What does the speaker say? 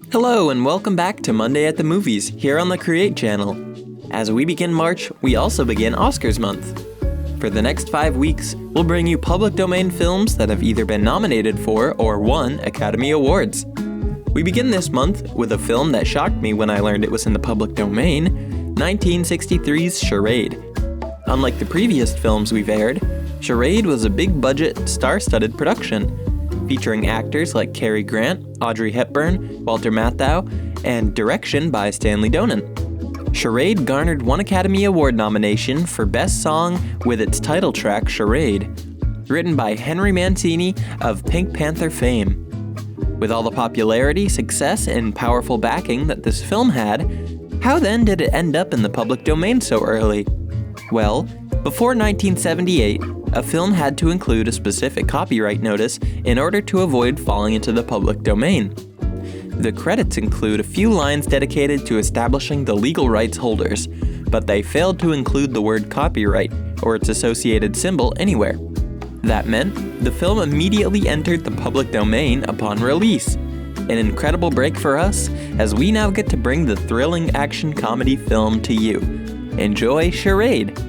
Hello and welcome back to Monday at the Movies here on the Create channel. As we begin March, we also begin Oscars month. For the next 5 weeks, we'll bring you public domain films that have either been nominated for or won Academy Awards. We begin this month with a film that shocked me when I learned it was in the public domain, 1963's Charade. Unlike the previous films we've aired, Charade was a big-budget, star-studded production, featuring actors like Cary Grant, Audrey Hepburn, Walter Matthau, and direction by Stanley Donen. Charade garnered one Academy Award nomination for Best Song with its title track Charade, written by Henry Mancini of Pink Panther fame. With all the popularity, success, and powerful backing that this film had, how then did it end up in the public domain so early? Well, before 1978, a film had to include a specific copyright notice in order to avoid falling into the public domain. The credits include a few lines dedicated to establishing the legal rights holders, but they failed to include the word copyright or its associated symbol anywhere. That meant the film immediately entered the public domain upon release. An incredible break for us, as we now get to bring the thrilling action comedy film to you. Enjoy Charade!